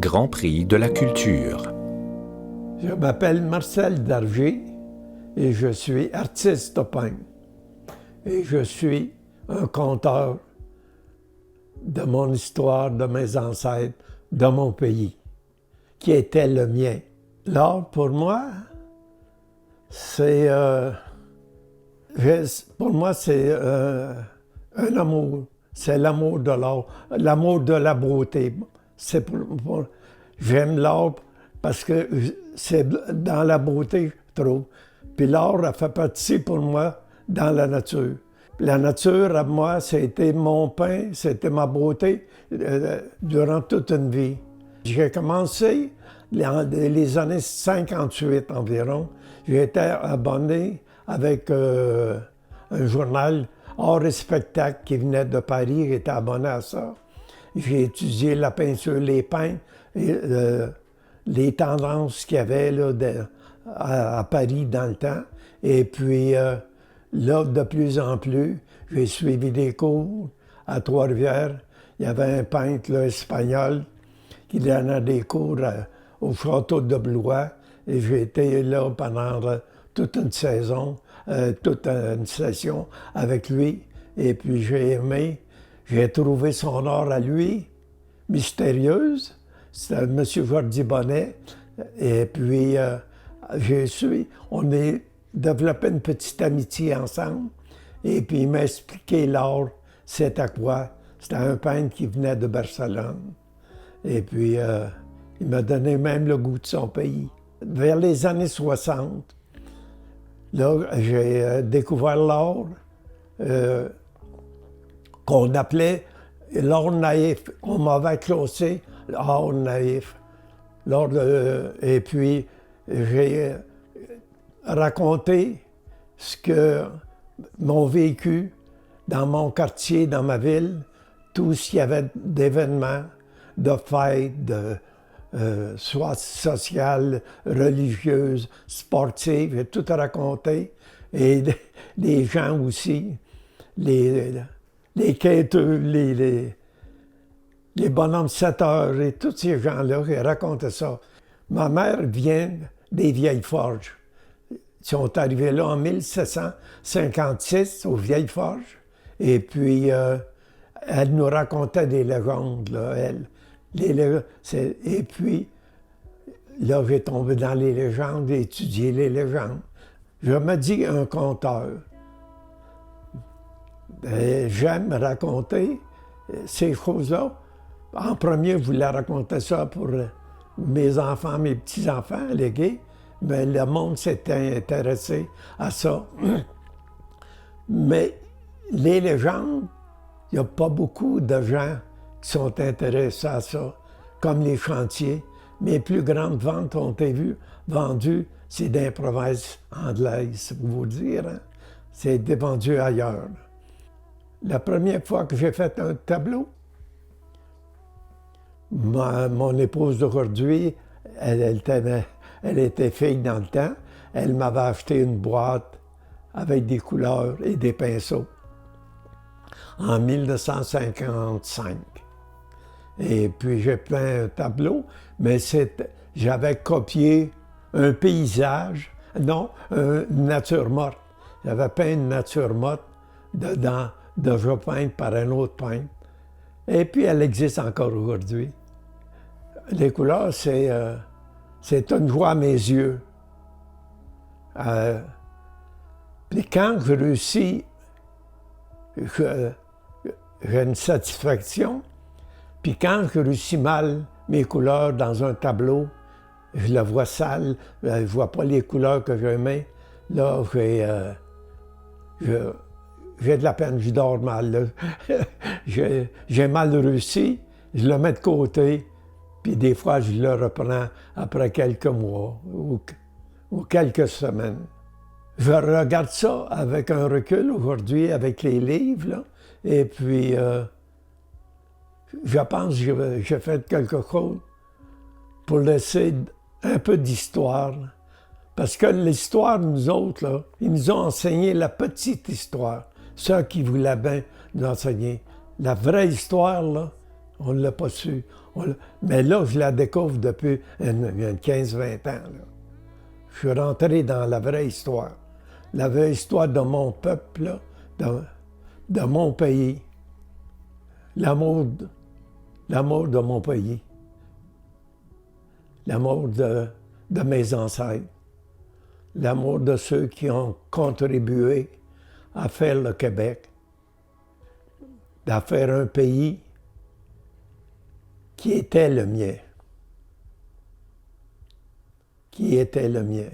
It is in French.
Grand Prix de la culture. Je m'appelle Marcel Darger et je suis artiste peintre. Et je suis un conteur de mon histoire, de mes ancêtres, de mon pays, qui était le mien. L'art, pour moi, c'est un amour. C'est l'amour de l'art, l'amour de la beauté. J'aime l'art parce que c'est dans la beauté, je trouve. Puis l'art a fait partie pour moi dans la nature. La nature, à moi, c'était mon pain, c'était ma beauté durant toute une vie. J'ai commencé dans les années 58 environ. J'ai été abonné avec un journal Art et spectacle qui venait de Paris, j'étais abonné à ça. J'ai étudié la peinture, les peints, et, les tendances qu'il y avait là, à Paris dans le temps. Et puis là, de plus en plus, j'ai suivi des cours à Trois-Rivières. Il y avait un peintre là, espagnol qui donnait des cours au château de Blois. Et j'ai été là pendant toute une saison, toute une session avec lui. Et puis j'ai aimé, j'ai trouvé son art à lui, mystérieuse. C'était M. Jordi Bonnet. Et puis on a développé une petite amitié ensemble. Et puis il m'a expliqué l'art, c'était quoi. C'était un peintre qui venait de Barcelone. Et puis il m'a donné même le goût de son pays. Vers les années 60, là, j'ai découvert l'art qu'on appelait l'art naïf. On m'avait classé l'art naïf. Et puis, j'ai raconté ce que mon vécu dans mon quartier, dans ma ville, tout ce qu'il y avait d'événements, de fêtes, soit sociales, religieuses, sportives, j'ai tout raconté. Et les gens aussi, les quêteux, les bonhommes 7 heures et tous ces gens-là qui racontaient ça. Ma mère vient des Vieilles Forges. Ils sont arrivés là en 1756 aux Vieilles Forges. Et puis, elle nous racontait des légendes, là, elle. Et puis, là, j'ai tombé dans les légendes, j'ai étudié les légendes. Je me dis un conteur. J'aime raconter ces choses-là. En premier, je voulais raconter ça pour mes enfants, mes petits-enfants, les gays, mais le monde s'était intéressé à ça. Mais les légendes, il n'y a pas beaucoup de gens qui sont intéressés à ça, comme les chantiers. Mes plus grandes ventes ont été vendues, c'est dans les provinces anglaises, pour vous dire. Hein? C'est vendu ailleurs. La première fois que j'ai fait un tableau, mon épouse d'aujourd'hui, elle était fille dans le temps, elle m'avait acheté une boîte avec des couleurs et des pinceaux en 1955. Et puis j'ai peint un tableau, mais j'avais copié un paysage, non, une nature morte. J'avais peint une nature morte déjà peinte par un autre peintre. Et puis elle existe encore aujourd'hui. Les couleurs, c'est une joie à mes yeux. Puis quand je réussis, j'ai une satisfaction. Puis quand je réussis mal mes couleurs dans un tableau, je le vois sale, je ne vois pas les couleurs que j'aimais. Là, j'ai de la peine, je dors mal. J'ai mal réussi, je le mets de côté, puis des fois, je le reprends après quelques mois ou quelques semaines. Je regarde ça avec un recul aujourd'hui, avec les livres, là, et puis je pense que j'ai fait quelque chose pour laisser un peu d'histoire. Parce que l'histoire, nous autres, là, ils nous ont enseigné la petite histoire. Ceux qui voulaient bien nous enseigner. La vraie histoire, là, On ne l'a pas su. Mais là, je la découvre depuis une 15-20 ans. Là. Je suis rentré dans la vraie histoire. La vraie histoire de mon peuple, là, de mon pays. L'amour de mon pays. L'amour de mes ancêtres. L'amour de ceux qui ont contribué à faire le Québec, à faire un pays qui était le mien. Qui était le mien.